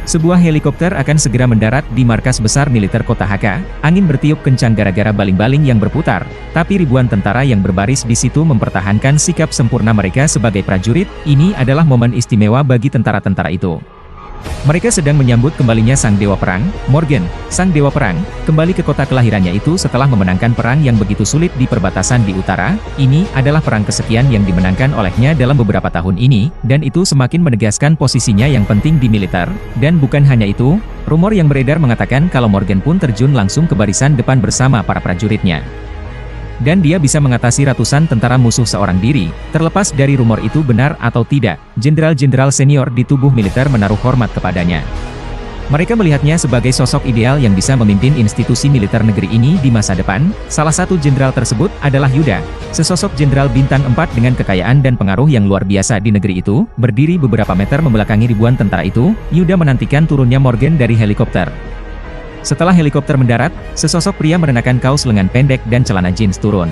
Sebuah helikopter akan segera mendarat di markas besar militer kota Haka. Angin bertiup kencang gara-gara baling-baling yang berputar, tapi ribuan tentara yang berbaris di situ mempertahankan sikap sempurna mereka sebagai prajurit. Ini adalah momen istimewa bagi tentara-tentara itu. Mereka sedang menyambut kembalinya Sang Dewa Perang, Morgan. Sang Dewa Perang, kembali ke kota kelahirannya itu setelah memenangkan perang yang begitu sulit di perbatasan di utara. Ini adalah perang kesekian yang dimenangkan olehnya dalam beberapa tahun ini, dan itu semakin menegaskan posisinya yang penting di militer. Dan bukan hanya itu, rumor yang beredar mengatakan kalau Morgan pun terjun langsung ke barisan depan bersama para prajuritnya. Dan dia bisa mengatasi ratusan tentara musuh seorang diri. Terlepas dari rumor itu benar atau tidak, jenderal-jenderal senior di tubuh militer menaruh hormat kepadanya. Mereka melihatnya sebagai sosok ideal yang bisa memimpin institusi militer negeri ini di masa depan. Salah satu jenderal tersebut adalah Yuda, sesosok jenderal bintang 4 dengan kekayaan dan pengaruh yang luar biasa di negeri itu. Berdiri beberapa meter membelakangi ribuan tentara itu, Yuda menantikan turunnya Morgan dari helikopter. Setelah helikopter mendarat, sesosok pria mengenakan kaos lengan pendek dan celana jeans turun.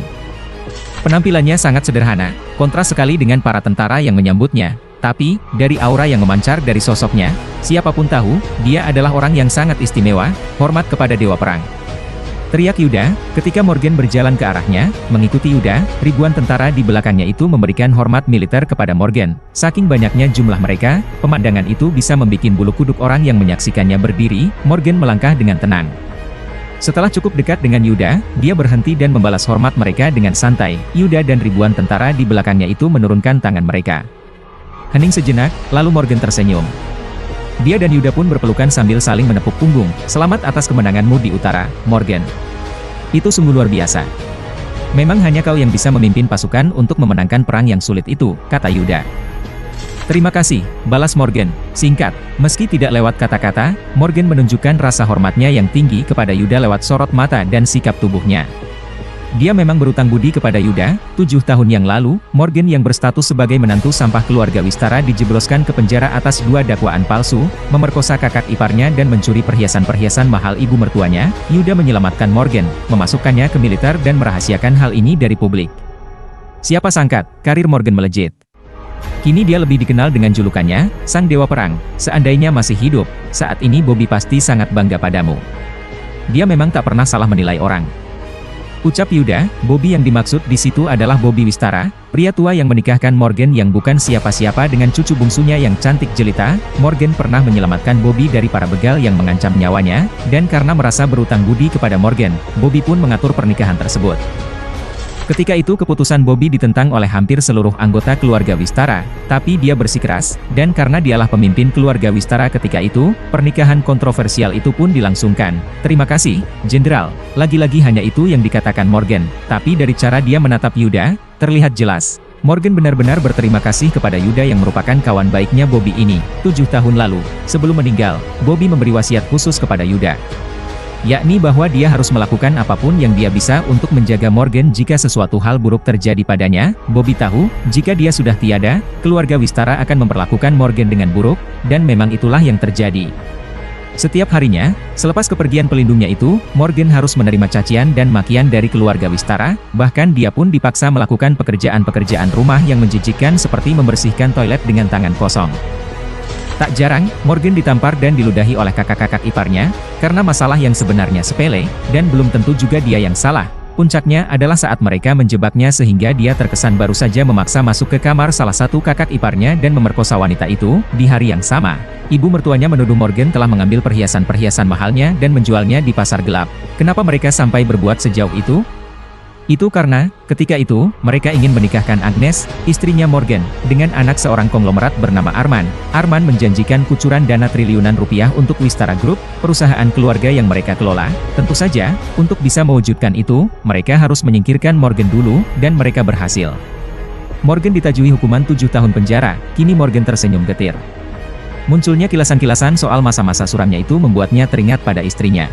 Penampilannya sangat sederhana, kontras sekali dengan para tentara yang menyambutnya. Tapi, dari aura yang memancar dari sosoknya, siapapun tahu, dia adalah orang yang sangat istimewa. Hormat kepada Dewa Perang, teriak Yuda, ketika Morgan berjalan ke arahnya. Mengikuti Yuda, ribuan tentara di belakangnya itu memberikan hormat militer kepada Morgan. Saking banyaknya jumlah mereka, pemandangan itu bisa membuat bulu kuduk orang yang menyaksikannya berdiri. Morgan melangkah dengan tenang. Setelah cukup dekat dengan Yuda, dia berhenti dan membalas hormat mereka dengan santai. Yuda dan ribuan tentara di belakangnya itu menurunkan tangan mereka. Hening sejenak, lalu Morgan tersenyum. Dia dan Yuda pun berpelukan sambil saling menepuk punggung. Selamat atas kemenanganmu di utara, Morgan. Itu sungguh luar biasa. Memang hanya kau yang bisa memimpin pasukan untuk memenangkan perang yang sulit itu, kata Yuda. Terima kasih, balas Morgan. Singkat, meski tidak lewat kata-kata, Morgan menunjukkan rasa hormatnya yang tinggi kepada Yuda lewat sorot mata dan sikap tubuhnya. Dia memang berutang budi kepada Yuda. 7 tahun yang lalu, Morgan yang berstatus sebagai menantu sampah keluarga Wistara dijebloskan ke penjara atas 2 dakwaan palsu, memerkosa kakak iparnya dan mencuri perhiasan-perhiasan mahal ibu mertuanya. Yuda menyelamatkan Morgan, memasukkannya ke militer dan merahasiakan hal ini dari publik. Siapa sangka, karir Morgan melejit. Kini dia lebih dikenal dengan julukannya, Sang Dewa Perang. Seandainya masih hidup, saat ini Bobby pasti sangat bangga padamu. Dia memang tak pernah salah menilai orang, ucap Yuda. Bobby yang dimaksud di situ adalah Bobby Wistara, pria tua yang menikahkan Morgan yang bukan siapa-siapa dengan cucu bungsunya yang cantik jelita. Morgan pernah menyelamatkan Bobby dari para begal yang mengancam nyawanya, dan karena merasa berutang budi kepada Morgan, Bobby pun mengatur pernikahan tersebut. Ketika itu keputusan Bobby ditentang oleh hampir seluruh anggota keluarga Wistara, tapi dia bersikeras, dan karena dialah pemimpin keluarga Wistara ketika itu, pernikahan kontroversial itu pun dilangsungkan. Terima kasih, Jenderal. Lagi-lagi hanya itu yang dikatakan Morgan, tapi dari cara dia menatap Yuda, terlihat jelas. Morgan benar-benar berterima kasih kepada Yuda yang merupakan kawan baiknya Bobby ini. 7 tahun lalu, sebelum meninggal, Bobby memberi wasiat khusus kepada Yuda, yakni bahwa dia harus melakukan apapun yang dia bisa untuk menjaga Morgan jika sesuatu hal buruk terjadi padanya. Bobby tahu, jika dia sudah tiada, keluarga Wistara akan memperlakukan Morgan dengan buruk, dan memang itulah yang terjadi. Setiap harinya, selepas kepergian pelindungnya itu, Morgan harus menerima cacian dan makian dari keluarga Wistara, bahkan dia pun dipaksa melakukan pekerjaan-pekerjaan rumah yang menjijikkan seperti membersihkan toilet dengan tangan kosong. Tak jarang, Morgan ditampar dan diludahi oleh kakak-kakak iparnya, karena masalah yang sebenarnya sepele, dan belum tentu juga dia yang salah. Puncaknya adalah saat mereka menjebaknya sehingga dia terkesan baru saja memaksa masuk ke kamar salah satu kakak iparnya dan memerkosa wanita itu. Di hari yang sama, ibu mertuanya menuduh Morgan telah mengambil perhiasan-perhiasan mahalnya dan menjualnya di pasar gelap. Kenapa mereka sampai berbuat sejauh itu? Itu karena, ketika itu, mereka ingin menikahkan Agnes, istrinya Morgan, dengan anak seorang konglomerat bernama Arman. Arman menjanjikan kucuran dana triliunan rupiah untuk Wistara Group, perusahaan keluarga yang mereka kelola. Tentu saja, untuk bisa mewujudkan itu, mereka harus menyingkirkan Morgan dulu, dan mereka berhasil. Morgan ditajui hukuman 7 tahun penjara. Kini Morgan tersenyum getir. Munculnya kilasan-kilasan soal masa-masa suramnya itu membuatnya teringat pada istrinya.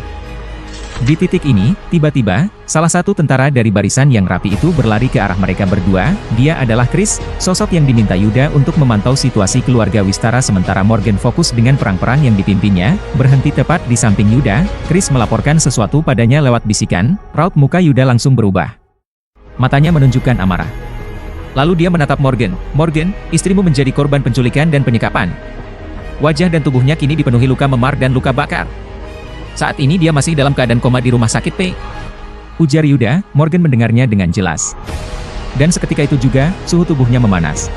Di titik ini, tiba-tiba, salah satu tentara dari barisan yang rapi itu berlari ke arah mereka berdua. Dia adalah Chris, sosok yang diminta Yuda untuk memantau situasi keluarga Wistara sementara Morgan fokus dengan perang-perang yang dipimpinnya. Berhenti tepat di samping Yuda, Chris melaporkan sesuatu padanya lewat bisikan. Raut muka Yuda langsung berubah. Matanya menunjukkan amarah. Lalu dia menatap Morgan. Morgan, istrimu menjadi korban penculikan dan penyekapan. Wajah dan tubuhnya kini dipenuhi luka memar dan luka bakar. Saat ini dia masih dalam keadaan koma di rumah sakit P. Ujar Yuda. Morgan mendengarnya dengan jelas. Dan seketika itu juga, suhu tubuhnya memanas.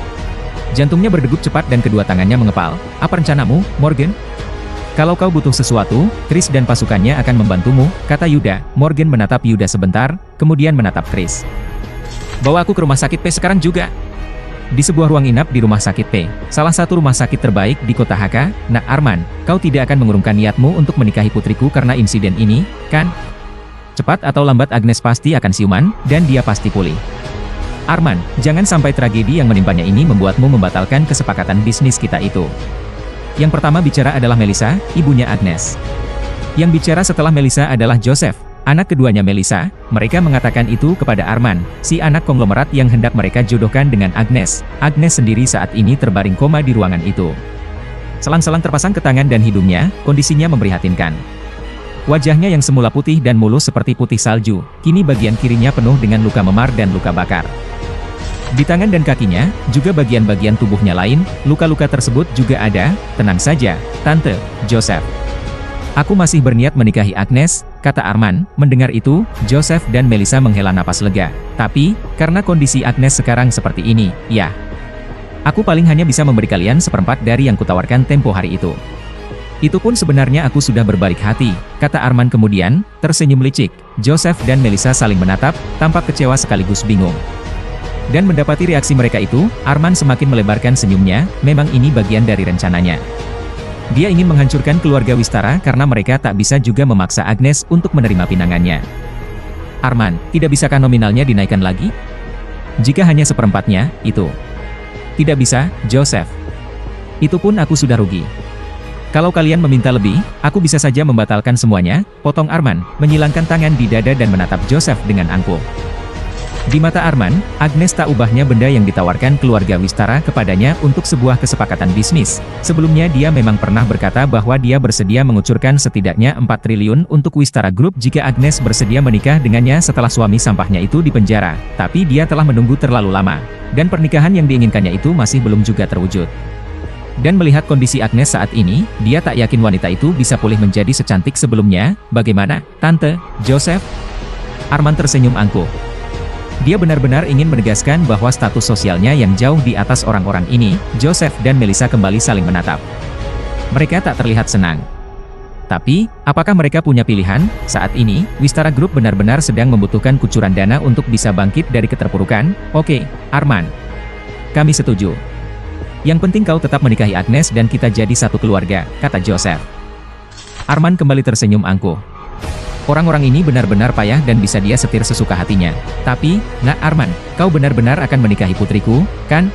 Jantungnya berdegup cepat dan kedua tangannya mengepal. Apa rencanamu, Morgan? Kalau kau butuh sesuatu, Chris dan pasukannya akan membantumu, kata Yuda. Morgan menatap Yuda sebentar, kemudian menatap Chris. Bawa aku ke rumah sakit P sekarang juga. Di sebuah ruang inap di rumah sakit P, salah satu rumah sakit terbaik di kota Haka. Nak Arman, kau tidak akan mengurungkan niatmu untuk menikahi putriku karena insiden ini, kan? Cepat atau lambat Agnes pasti akan siuman, dan dia pasti pulih. Arman, jangan sampai tragedi yang menimpanya ini membuatmu membatalkan kesepakatan bisnis kita itu. Yang pertama bicara adalah Melissa, ibunya Agnes. Yang bicara setelah Melissa adalah Joseph, anak keduanya Melissa. Mereka mengatakan itu kepada Arman, si anak konglomerat yang hendak mereka jodohkan dengan Agnes. Agnes sendiri saat ini terbaring koma di ruangan itu. Selang-selang terpasang ke tangan dan hidungnya, kondisinya memprihatinkan. Wajahnya yang semula putih dan mulus seperti putih salju, kini bagian kirinya penuh dengan luka memar dan luka bakar. Di tangan dan kakinya, juga bagian-bagian tubuhnya lain, luka-luka tersebut juga ada. Tenang saja, Tante, Joseph. Aku masih berniat menikahi Agnes, kata Arman. Mendengar itu, Joseph dan Melissa menghela napas lega. Tapi, karena kondisi Agnes sekarang seperti ini, ya. Aku paling hanya bisa memberi kalian seperempat dari yang kutawarkan tempo hari itu. Itu pun sebenarnya aku sudah berbalik hati, kata Arman kemudian, tersenyum licik. Joseph dan Melissa saling menatap, tampak kecewa sekaligus bingung. Dan mendapati reaksi mereka itu, Arman semakin melebarkan senyumnya. Memang ini bagian dari rencananya. Dia ingin menghancurkan keluarga Wistara karena mereka tak bisa juga memaksa Agnes untuk menerima pinangannya. Arman, tidak bisakah nominalnya dinaikkan lagi? Jika hanya seperempatnya, itu. Tidak bisa, Joseph. Itu pun aku sudah rugi. Kalau kalian meminta lebih, aku bisa saja membatalkan semuanya, potong Arman, menyilangkan tangan di dada dan menatap Joseph dengan angkuh. Di mata Arman, Agnes tak ubahnya benda yang ditawarkan keluarga Wistara kepadanya untuk sebuah kesepakatan bisnis. Sebelumnya dia memang pernah berkata bahwa dia bersedia mengucurkan setidaknya 4 triliun untuk Wistara Group jika Agnes bersedia menikah dengannya setelah suami sampahnya itu dipenjara. Tapi dia telah menunggu terlalu lama. Dan pernikahan yang diinginkannya itu masih belum juga terwujud. Dan melihat kondisi Agnes saat ini, dia tak yakin wanita itu bisa pulih menjadi secantik sebelumnya. Bagaimana, Tante, Joseph? Arman tersenyum angkuh. Dia benar-benar ingin menegaskan bahwa status sosialnya yang jauh di atas orang-orang ini. Joseph dan Melissa kembali saling menatap. Mereka tak terlihat senang. Tapi, apakah mereka punya pilihan? Saat ini, Wistara Group benar-benar sedang membutuhkan kucuran dana untuk bisa bangkit dari keterpurukan. Oke, Arman. Kami setuju. Yang penting kau tetap menikahi Agnes dan kita jadi satu keluarga, kata Joseph. Arman kembali tersenyum angkuh. Orang-orang ini benar-benar payah dan bisa dia setir sesuka hatinya. Tapi, Nak Arman, kau benar-benar akan menikahi putriku, kan?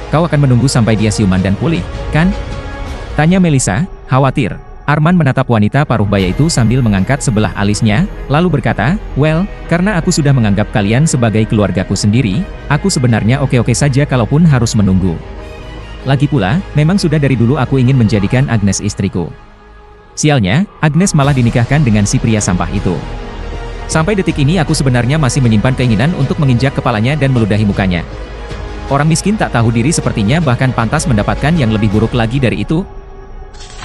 Kau akan menunggu sampai dia siuman dan pulih, kan? Tanya Melissa, khawatir. Arman menatap wanita paruh baya itu sambil mengangkat sebelah alisnya, lalu berkata, well, karena aku sudah menganggap kalian sebagai keluargaku sendiri, aku sebenarnya oke-oke saja kalaupun harus menunggu. Lagi pula, memang sudah dari dulu aku ingin menjadikan Agnes istriku. Sialnya, Agnes malah dinikahkan dengan si pria sampah itu. Sampai detik ini aku sebenarnya masih menyimpan keinginan untuk menginjak kepalanya dan meludahi mukanya. Orang miskin tak tahu diri sepertinya bahkan pantas mendapatkan yang lebih buruk lagi dari itu.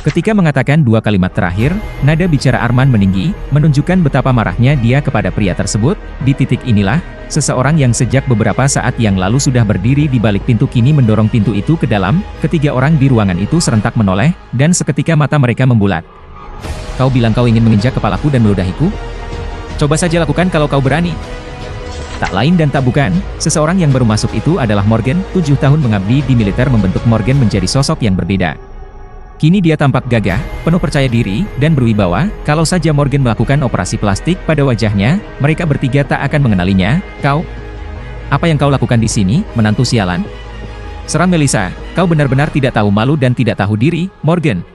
Ketika mengatakan dua kalimat terakhir, nada bicara Arman meninggi, menunjukkan betapa marahnya dia kepada pria tersebut. Di titik inilah, seseorang yang sejak beberapa saat yang lalu sudah berdiri di balik pintu kini mendorong pintu itu ke dalam. Ketiga orang di ruangan itu serentak menoleh, dan seketika mata mereka membulat. Kau bilang kau ingin menginjak kepalaku dan meludahiku? Coba saja lakukan kalau kau berani. Tak lain dan tak bukan, seseorang yang baru masuk itu adalah Morgan. 7 tahun mengabdi di militer membentuk Morgan menjadi sosok yang berbeda. Kini dia tampak gagah, penuh percaya diri, dan berwibawa. Kalau saja Morgan melakukan operasi plastik pada wajahnya, mereka bertiga tak akan mengenalinya. Kau? Apa yang kau lakukan di sini, menantu sialan? Seram Melissa, kau benar-benar tidak tahu malu dan tidak tahu diri, Morgan.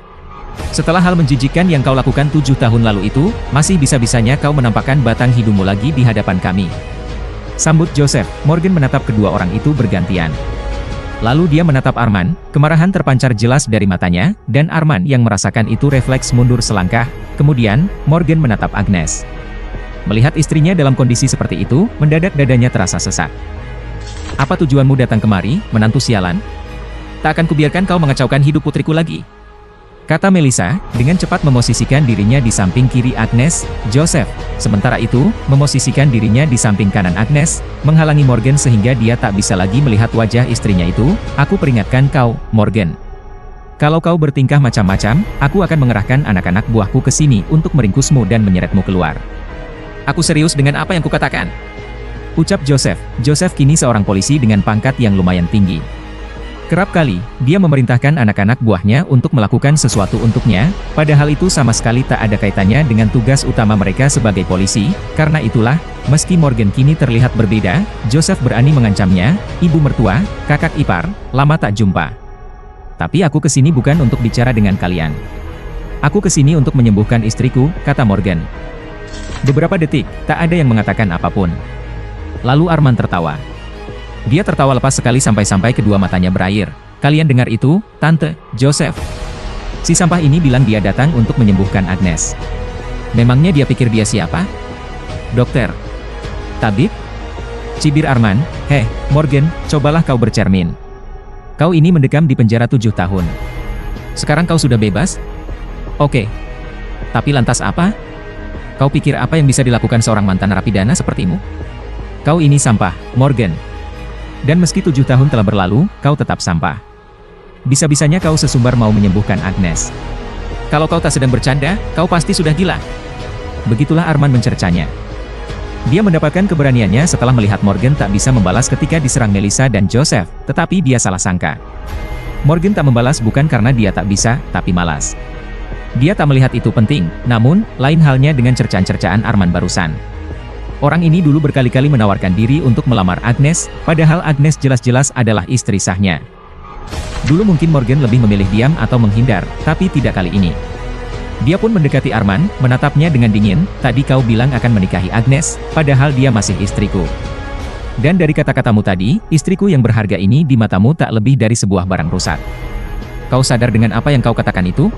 Setelah hal menjijikkan yang kau lakukan 7 tahun lalu itu, masih bisa-bisanya kau menampakkan batang hidungmu lagi di hadapan kami. Sambut Joseph. Morgan menatap kedua orang itu bergantian. Lalu dia menatap Arman, kemarahan terpancar jelas dari matanya, dan Arman yang merasakan itu refleks mundur selangkah. Kemudian, Morgan menatap Agnes. Melihat istrinya dalam kondisi seperti itu, mendadak dadanya terasa sesak. Apa tujuanmu datang kemari, menantu sialan? Tak akan kubiarkan kau mengacaukan hidup putriku lagi. kata Melissa, dengan cepat memosisikan dirinya di samping kiri Agnes. Joseph, sementara itu, memosisikan dirinya di samping kanan Agnes, menghalangi Morgan sehingga dia tak bisa lagi melihat wajah istrinya itu. Aku peringatkan kau, Morgan. Kalau kau bertingkah macam-macam, aku akan mengerahkan anak-anak buahku ke sini untuk meringkusmu dan menyeretmu keluar. Aku serius dengan apa yang kukatakan, ucap Joseph. Joseph kini seorang polisi dengan pangkat yang lumayan tinggi. Kerap kali, dia memerintahkan anak-anak buahnya untuk melakukan sesuatu untuknya, padahal itu sama sekali tak ada kaitannya dengan tugas utama mereka sebagai polisi. Karena itulah, meski Morgan kini terlihat berbeda, Joseph berani mengancamnya, ibu mertua, kakak ipar, lama tak jumpa. Tapi aku kesini bukan untuk bicara dengan kalian. Aku kesini untuk menyembuhkan istriku, kata Morgan. Beberapa detik, tak ada yang mengatakan apapun. Lalu Arman tertawa. Dia tertawa lepas sekali sampai-sampai kedua matanya berair. Kalian dengar itu, Tante, Joseph? Si sampah ini bilang dia datang untuk menyembuhkan Agnes. Memangnya dia pikir dia siapa? Dokter? Tabib? Cibir Arman. Heh, Morgan, cobalah kau bercermin. Kau ini mendekam di penjara 7 tahun. Sekarang kau sudah bebas? Oke. Tapi lantas apa? Kau pikir apa yang bisa dilakukan seorang mantan narapidana sepertimu? Kau ini sampah, Morgan. Dan meski 7 tahun telah berlalu, kau tetap sampah. Bisa-bisanya kau sesumbar mau menyembuhkan Agnes. Kalau kau tak sedang bercanda, kau pasti sudah gila. Begitulah Arman mencercanya. Dia mendapatkan keberaniannya setelah melihat Morgan tak bisa membalas ketika diserang Melissa dan Joseph, tetapi dia salah sangka. Morgan tak membalas bukan karena dia tak bisa, tapi malas. Dia tak melihat itu penting, namun, lain halnya dengan cercaan-cercaan Arman barusan. Orang ini dulu berkali-kali menawarkan diri untuk melamar Agnes, padahal Agnes jelas-jelas adalah istri sahnya. Dulu mungkin Morgan lebih memilih diam atau menghindar, tapi tidak kali ini. Dia pun mendekati Arman, menatapnya dengan dingin. Tadi kau bilang akan menikahi Agnes, padahal dia masih istriku. Dan dari kata-katamu tadi, istriku yang berharga ini di matamu tak lebih dari sebuah barang rusak. Kau sadar dengan apa yang kau katakan itu?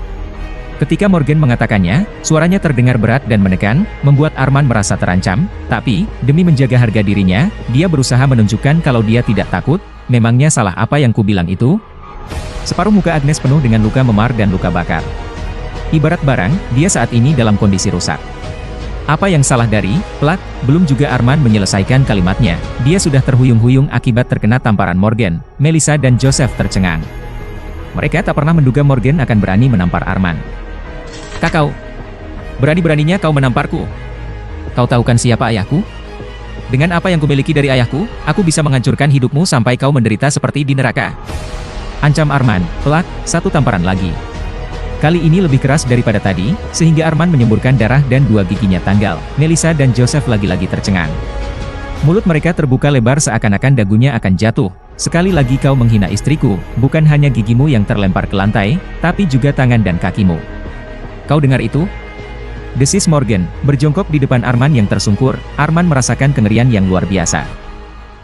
Ketika Morgan mengatakannya, suaranya terdengar berat dan menekan, membuat Arman merasa terancam. Tapi, demi menjaga harga dirinya, dia berusaha menunjukkan kalau dia tidak takut. Memangnya salah apa yang kubilang itu? Separuh muka Agnes penuh dengan luka memar dan luka bakar. Ibarat barang, dia saat ini dalam kondisi rusak. Apa yang salah dari, plak, belum juga Arman menyelesaikan kalimatnya. Dia sudah terhuyung-huyung akibat terkena tamparan Morgan. Melissa dan Joseph tercengang. Mereka tak pernah menduga Morgan akan berani menampar Arman. Kakau, berani-beraninya kau menamparku. Kau tahu kan siapa ayahku? Dengan apa yang kumiliki dari ayahku, aku bisa menghancurkan hidupmu sampai kau menderita seperti di neraka. Ancam Arman, plak, satu tamparan lagi. Kali ini lebih keras daripada tadi, sehingga Arman menyemburkan darah dan 2 giginya tanggal. Melissa dan Joseph lagi-lagi tercengang. Mulut mereka terbuka lebar seakan-akan dagunya akan jatuh. Sekali lagi kau menghina istriku, bukan hanya gigimu yang terlempar ke lantai, tapi juga tangan dan kakimu. Kau dengar itu? Desis Morgan, berjongkok di depan Arman yang tersungkur. Arman merasakan kengerian yang luar biasa.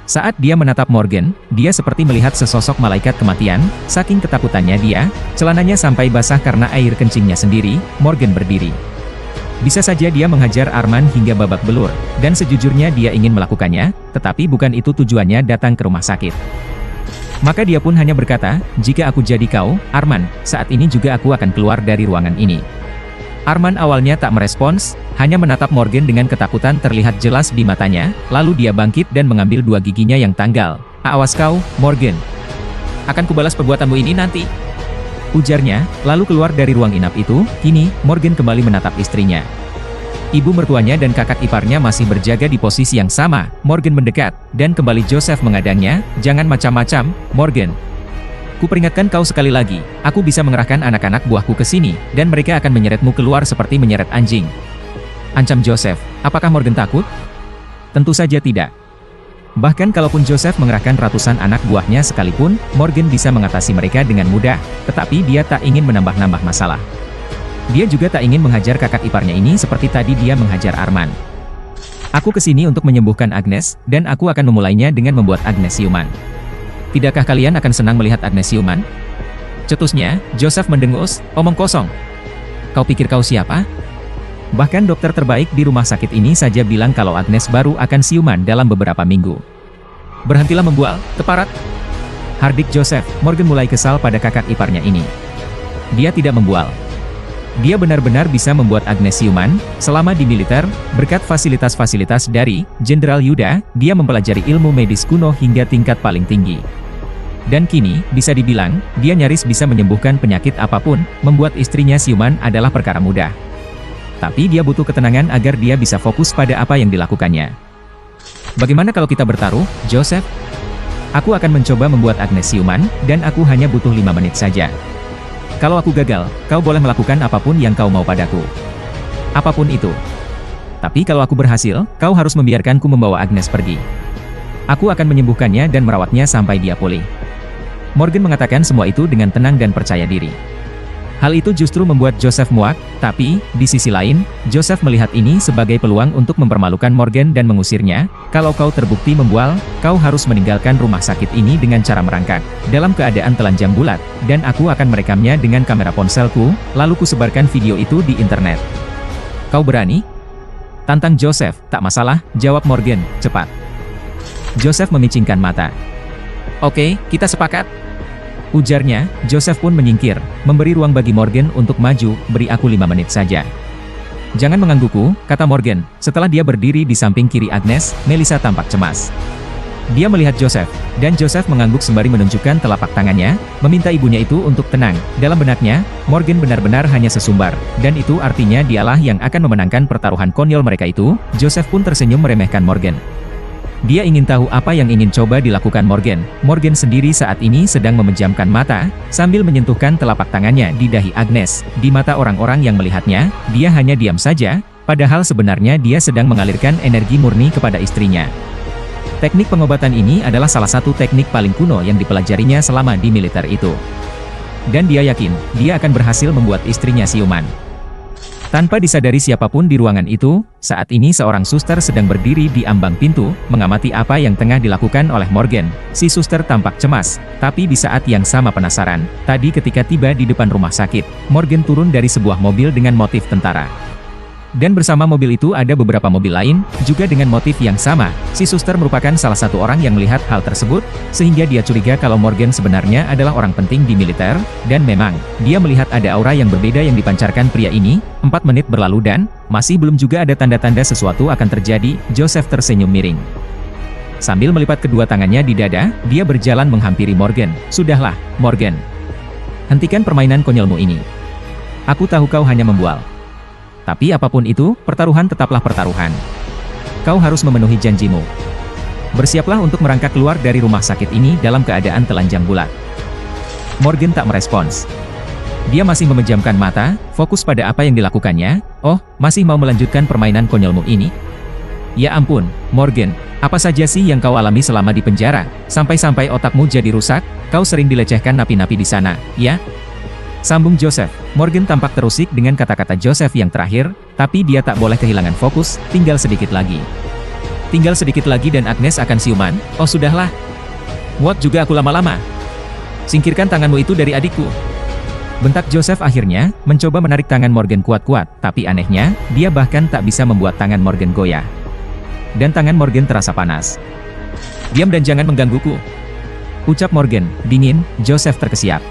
Saat dia menatap Morgan, dia seperti melihat sesosok malaikat kematian. Saking ketakutannya dia, celananya sampai basah karena air kencingnya sendiri. Morgan berdiri. Bisa saja dia menghajar Arman hingga babak belur, dan sejujurnya dia ingin melakukannya, tetapi bukan itu tujuannya datang ke rumah sakit. Maka dia pun hanya berkata, jika aku jadi kau, Arman, saat ini juga aku akan keluar dari ruangan ini. Arman awalnya tak merespons, hanya menatap Morgan dengan ketakutan terlihat jelas di matanya, lalu dia bangkit dan mengambil 2 giginya yang tanggal. Awas kau, Morgan. Akan kubalas perbuatanmu ini nanti. Ujarnya, lalu keluar dari ruang inap itu. Kini, Morgan kembali menatap istrinya. Ibu mertuanya dan kakak iparnya masih berjaga di posisi yang sama. Morgan mendekat, dan kembali Joseph mengadangnya, jangan macam-macam, Morgan. Kuperingatkan kau sekali lagi, aku bisa mengerahkan anak-anak buahku ke sini, dan mereka akan menyeretmu keluar seperti menyeret anjing. Ancam Joseph. Apakah Morgan takut? Tentu saja tidak. Bahkan kalaupun Joseph mengerahkan ratusan anak buahnya sekalipun, Morgan bisa mengatasi mereka dengan mudah, tetapi dia tak ingin menambah-nambah masalah. Dia juga tak ingin menghajar kakak iparnya ini seperti tadi dia menghajar Arman. Aku kesini untuk menyembuhkan Agnes, dan aku akan memulainya dengan membuat Agnes siuman. Tidakkah kalian akan senang melihat Agnes siuman? Cetusnya, Joseph mendengus, omong kosong. Kau pikir kau siapa? Bahkan dokter terbaik di rumah sakit ini saja bilang kalau Agnes baru akan siuman dalam beberapa minggu. Berhentilah membual, keparat. Hardik Joseph. Morgan mulai kesal pada kakak iparnya ini. dia tidak membual. Dia benar-benar bisa membuat Agnes siuman. Selama di militer, berkat fasilitas-fasilitas dari Jenderal Yuda, dia mempelajari ilmu medis kuno hingga tingkat paling tinggi. Dan kini, bisa dibilang, dia nyaris bisa menyembuhkan penyakit apapun. Membuat istrinya siuman adalah perkara mudah. Tapi dia butuh ketenangan agar dia bisa fokus pada apa yang dilakukannya. Bagaimana kalau kita bertaruh, Joseph? Aku akan mencoba membuat Agnes siuman, dan aku hanya butuh 5 menit saja. Kalau aku gagal, kau boleh melakukan apapun yang kau mau padaku. Apapun itu. Tapi kalau aku berhasil, kau harus membiarkanku membawa Agnes pergi. Aku akan menyembuhkannya dan merawatnya sampai dia pulih. Morgan mengatakan semua itu dengan tenang dan percaya diri. Hal itu justru membuat Joseph muak, tapi, di sisi lain, Joseph melihat ini sebagai peluang untuk mempermalukan Morgan dan mengusirnya. Kalau kau terbukti membual, kau harus meninggalkan rumah sakit ini dengan cara merangkak, dalam keadaan telanjang bulat, dan aku akan merekamnya dengan kamera ponselku, lalu kusebarkan video itu di internet. Kau berani? Tantang Joseph. Tak masalah, jawab Morgan, cepat. Joseph memicingkan mata. Oke, kita sepakat. Ujarnya. Joseph pun menyingkir, memberi ruang bagi Morgan untuk maju. Beri aku 5 menit saja. Jangan menggangguku, kata Morgan. Setelah dia berdiri di samping kiri Agnes, Melissa tampak cemas. Dia melihat Joseph, dan Joseph mengangguk sembari menunjukkan telapak tangannya, meminta ibunya itu untuk tenang. Dalam benaknya, Morgan benar-benar hanya sesumbar, dan itu artinya dialah yang akan memenangkan pertaruhan konyol mereka itu. Joseph pun tersenyum meremehkan Morgan. Dia ingin tahu apa yang ingin coba dilakukan Morgan. Morgan sendiri saat ini sedang memejamkan mata, sambil menyentuhkan telapak tangannya di dahi Agnes. Di mata orang-orang yang melihatnya, dia hanya diam saja, padahal sebenarnya dia sedang mengalirkan energi murni kepada istrinya. Teknik pengobatan ini adalah salah satu teknik paling kuno yang dipelajarinya selama di militer itu. Dan dia yakin, dia akan berhasil membuat istrinya siuman. Tanpa disadari siapapun di ruangan itu, saat ini seorang suster sedang berdiri di ambang pintu, mengamati apa yang tengah dilakukan oleh Morgan. Si suster tampak cemas, tapi di saat yang sama penasaran. Tadi ketika tiba di depan rumah sakit, Morgan turun dari sebuah mobil dengan motif tentara. Dan bersama mobil itu ada beberapa mobil lain, juga dengan motif yang sama. Si suster merupakan salah satu orang yang melihat hal tersebut, sehingga dia curiga kalau Morgan sebenarnya adalah orang penting di militer, dan memang, dia melihat ada aura yang berbeda yang dipancarkan pria ini. 4 menit berlalu dan, masih belum juga ada tanda-tanda sesuatu akan terjadi. Joseph tersenyum miring. Sambil melipat kedua tangannya di dada, dia berjalan menghampiri Morgan. Sudahlah, Morgan. Hentikan permainan konyolmu ini. Aku tahu kau hanya membual. Tapi apapun itu, pertaruhan tetaplah pertaruhan. Kau harus memenuhi janjimu. Bersiaplah untuk merangkak keluar dari rumah sakit ini dalam keadaan telanjang bulat. Morgan tak merespons. Dia masih memejamkan mata, fokus pada apa yang dilakukannya. Oh, masih mau melanjutkan permainan konyolmu ini? Ya ampun, Morgan, apa saja sih yang kau alami selama di penjara? Sampai-sampai otakmu jadi rusak, kau sering dilecehkan napi-napi di sana, ya? Sambung Joseph. Morgan tampak terusik dengan kata-kata Joseph yang terakhir, tapi dia tak boleh kehilangan fokus. Tinggal sedikit lagi. Tinggal sedikit lagi dan Agnes akan siuman. Oh sudahlah. Muak juga aku lama-lama. Singkirkan tanganmu itu dari adikku. Bentak Joseph akhirnya, mencoba menarik tangan Morgan kuat-kuat, tapi anehnya, dia bahkan tak bisa membuat tangan Morgan goyah. Dan tangan Morgan terasa panas. Diam dan jangan menggangguku. Ucap Morgan, dingin. Joseph terkesiap.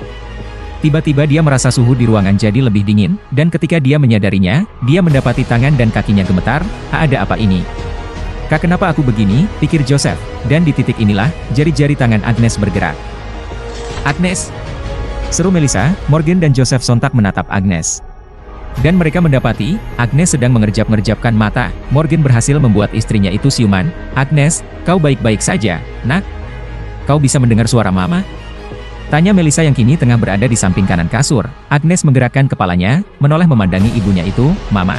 Tiba-tiba dia merasa suhu di ruangan jadi lebih dingin, dan ketika dia menyadarinya, dia mendapati tangan dan kakinya gemetar. Ada apa ini? Kak, kenapa aku begini? Pikir Joseph. Dan di titik inilah, jari-jari tangan Agnes bergerak. Agnes! Seru Melissa. Morgan dan Joseph sontak menatap Agnes. Dan mereka mendapati, Agnes sedang mengerjap-ngerjapkan mata. Morgan berhasil membuat istrinya itu siuman. Agnes, kau baik-baik saja, nak? Kau bisa mendengar suara mama? Tanya Melissa yang kini tengah berada di samping kanan kasur. Agnes menggerakkan kepalanya, menoleh memandangi ibunya itu. Mama.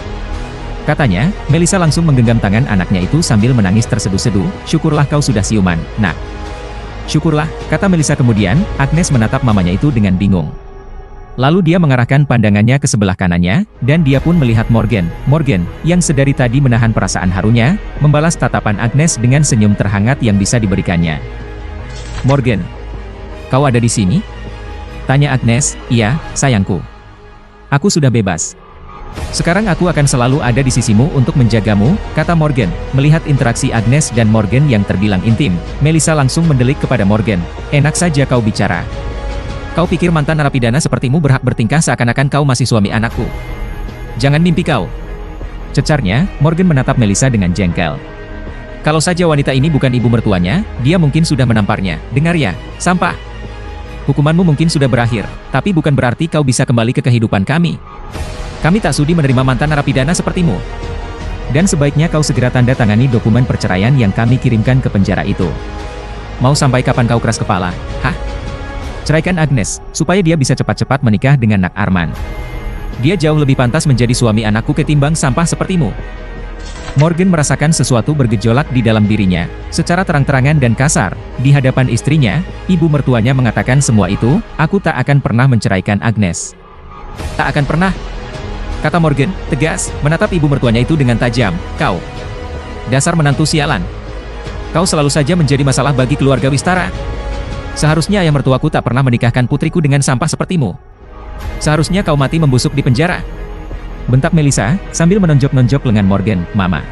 Katanya, Melissa langsung menggenggam tangan anaknya itu sambil menangis terseduh-seduh. Syukurlah kau sudah siuman, nak. Syukurlah, kata Melissa kemudian. Agnes menatap mamanya itu dengan bingung. Lalu dia mengarahkan pandangannya ke sebelah kanannya, dan dia pun melihat Morgan. Morgan, yang sedari tadi menahan perasaan harunya, membalas tatapan Agnes dengan senyum terhangat yang bisa diberikannya. Morgan. Kau ada di sini? Tanya Agnes. Iya, sayangku. Aku sudah bebas. Sekarang aku akan selalu ada di sisimu untuk menjagamu, kata Morgan. Melihat interaksi Agnes dan Morgan yang terbilang intim, Melissa langsung mendelik kepada Morgan. Enak saja kau bicara. Kau pikir mantan narapidana sepertimu berhak bertingkah seakan-akan kau masih suami anakku? Jangan mimpi kau. Cecarnya, Morgan menatap Melissa dengan jengkel. Kalau saja wanita ini bukan ibu mertuanya, dia mungkin sudah menamparnya. Dengar ya, sampah. Hukumanmu mungkin sudah berakhir, tapi bukan berarti kau bisa kembali ke kehidupan kami. Kami tak sudi menerima mantan narapidana sepertimu. Dan sebaiknya kau segera tanda tangani dokumen perceraian yang kami kirimkan ke penjara itu. Mau sampai kapan kau keras kepala? Hah? Ceraikan Agnes, supaya dia bisa cepat-cepat menikah dengan Nak Arman. Dia jauh lebih pantas menjadi suami anakku ketimbang sampah sepertimu. Morgan merasakan sesuatu bergejolak di dalam dirinya, secara terang-terangan dan kasar, di hadapan istrinya, ibu mertuanya mengatakan semua itu, aku tak akan pernah menceraikan Agnes. Tak akan pernah? Kata Morgan, tegas, menatap ibu mertuanya itu dengan tajam, kau. Dasar menantu sialan. Kau selalu saja menjadi masalah bagi keluarga Wistara. Seharusnya ayah mertuaku tak pernah menikahkan putriku dengan sampah sepertimu. Seharusnya kau mati membusuk di penjara. Bentak Melissa, sambil menonjok-nonjok lengan Morgan, Mama.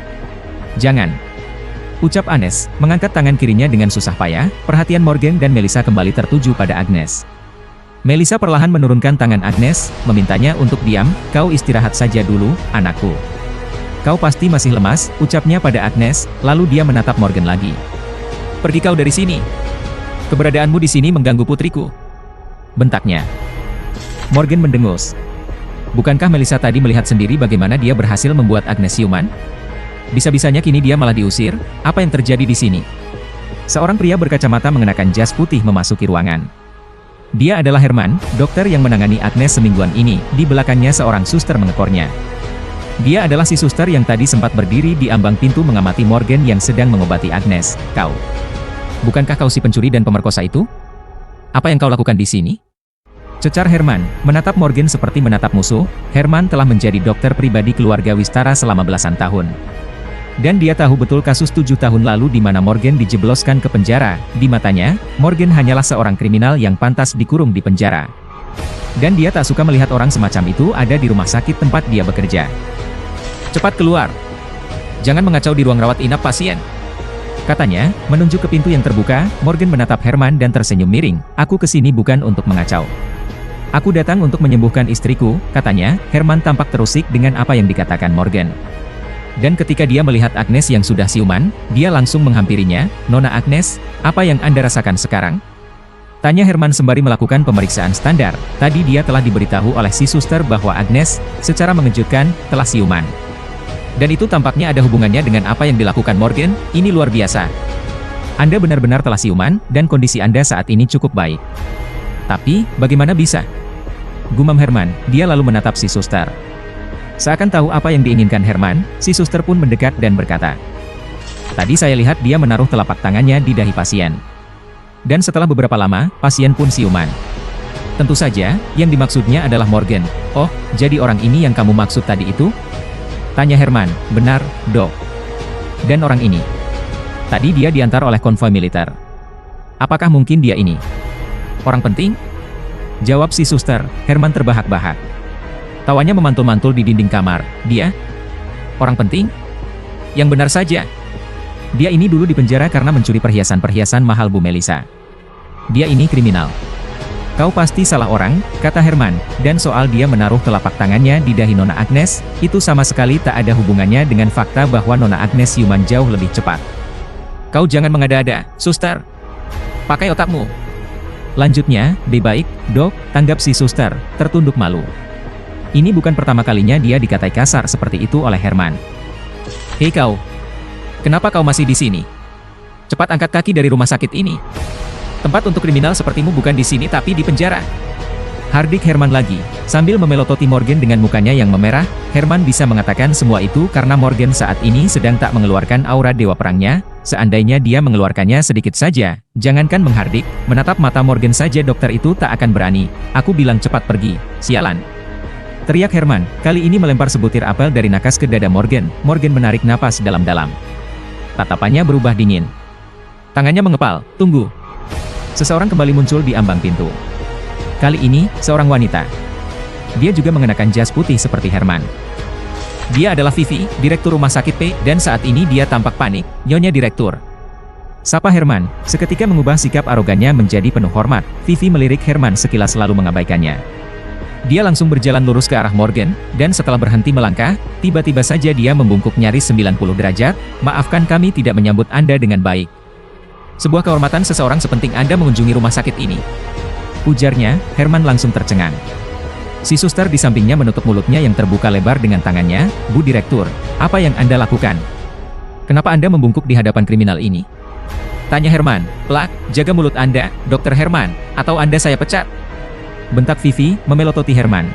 Jangan. Ucap Agnes, mengangkat tangan kirinya dengan susah payah, perhatian Morgan dan Melissa kembali tertuju pada Agnes. Melissa perlahan menurunkan tangan Agnes, memintanya untuk diam, kau istirahat saja dulu, anakku. Kau pasti masih lemas, ucapnya pada Agnes, lalu dia menatap Morgan lagi. Pergi kau dari sini. Keberadaanmu di sini mengganggu putriku. Bentaknya. Morgan mendengus. Bukankah Melissa tadi melihat sendiri bagaimana dia berhasil membuat Agnes siuman? Bisa-bisanya kini dia malah diusir, apa yang terjadi di sini? Seorang pria berkacamata mengenakan jas putih memasuki ruangan. Dia adalah Herman, dokter yang menangani Agnes semingguan ini, di belakangnya seorang suster mengekornya. Dia adalah si suster yang tadi sempat berdiri di ambang pintu mengamati Morgan yang sedang mengobati Agnes. Kau. Bukankah kau si pencuri dan pemerkosa itu? Apa yang kau lakukan di sini? Cecar Herman, menatap Morgan seperti menatap musuh. Herman telah menjadi dokter pribadi keluarga Wistara selama belasan tahun. Dan dia tahu betul kasus 7 tahun lalu di mana Morgan dijebloskan ke penjara. Di matanya, Morgan hanyalah seorang kriminal yang pantas dikurung di penjara. Dan dia tak suka melihat orang semacam itu ada di rumah sakit tempat dia bekerja. Cepat keluar. Jangan mengacau di ruang rawat inap pasien. Katanya, menunjuk ke pintu yang terbuka. Morgan menatap Herman dan tersenyum miring. Aku kesini bukan untuk mengacau. Aku datang untuk menyembuhkan istriku, katanya. Herman tampak terusik dengan apa yang dikatakan Morgan. Dan ketika dia melihat Agnes yang sudah siuman, dia langsung menghampirinya. Nona Agnes, apa yang Anda rasakan sekarang? Tanya Herman sembari melakukan pemeriksaan standar. Tadi dia telah diberitahu oleh si suster bahwa Agnes, secara mengejutkan, telah siuman. Dan itu tampaknya ada hubungannya dengan apa yang dilakukan Morgan. Ini luar biasa. Anda benar-benar telah siuman, dan kondisi Anda saat ini cukup baik. Tapi, bagaimana bisa? Gumam Herman, dia lalu menatap si suster. Seakan tahu apa yang diinginkan Herman, si suster pun mendekat dan berkata, tadi saya lihat dia menaruh telapak tangannya di dahi pasien. Dan setelah beberapa lama, pasien pun siuman. Tentu saja, yang dimaksudnya adalah Morgan. Oh, jadi orang ini yang kamu maksud tadi itu? Tanya Herman, benar, Dok. Dan orang ini? Tadi dia diantar oleh konvoi militer. Apakah mungkin dia ini? Orang penting? Jawab si suster. Herman terbahak-bahak. Tawanya memantul-mantul di dinding kamar. Dia? Orang penting? Yang benar saja. Dia ini dulu dipenjara karena mencuri perhiasan-perhiasan mahal Bu Melissa. Dia ini kriminal. Kau pasti salah orang, kata Herman. Dan soal dia menaruh telapak tangannya di dahi Nona Agnes, itu sama sekali tak ada hubungannya dengan fakta bahwa Nona Agnes siuman jauh lebih cepat. Kau jangan mengada-ada, suster. Pakai otakmu. Lanjutnya, baik, Dok, tanggap si suster, tertunduk malu. Ini bukan pertama kalinya dia dikatai kasar seperti itu oleh Herman. Hei kau! Kenapa kau masih di sini? Cepat angkat kaki dari rumah sakit ini. Tempat untuk kriminal sepertimu bukan di sini tapi di penjara. Hardik Herman lagi, sambil memelototi Morgan dengan mukanya yang memerah. Herman bisa mengatakan semua itu karena Morgan saat ini sedang tak mengeluarkan aura dewa perangnya. Seandainya dia mengeluarkannya sedikit saja, jangankan menghardik, menatap mata Morgan saja dokter itu tak akan berani. Aku bilang cepat pergi, sialan. Teriak Herman, kali ini melempar sebutir apel dari nakas ke dada Morgan. Morgan menarik napas dalam-dalam. Tatapannya berubah dingin. Tangannya mengepal, tunggu. Seseorang kembali muncul di ambang pintu. Kali ini, seorang wanita. Dia juga mengenakan jas putih seperti Herman. Dia adalah Vivi, direktur rumah sakit P, dan saat ini dia tampak panik. Nyonya direktur. Sapa Herman, seketika mengubah sikap arogannya menjadi penuh hormat. Vivi melirik Herman sekilas lalu mengabaikannya. Dia langsung berjalan lurus ke arah Morgan, dan setelah berhenti melangkah, tiba-tiba saja dia membungkuk nyaris 90 derajat, "Maafkan kami tidak menyambut Anda dengan baik. Sebuah kehormatan seseorang sepenting Anda mengunjungi rumah sakit ini," ujarnya. Herman langsung tercengang. Si suster di sampingnya menutup mulutnya yang terbuka lebar dengan tangannya. "Bu Direktur, apa yang Anda lakukan? Kenapa Anda membungkuk di hadapan kriminal ini?" tanya Herman. "Plak, jaga mulut Anda, Dokter Herman, atau Anda saya pecat," bentak Vivi, memelototi Herman.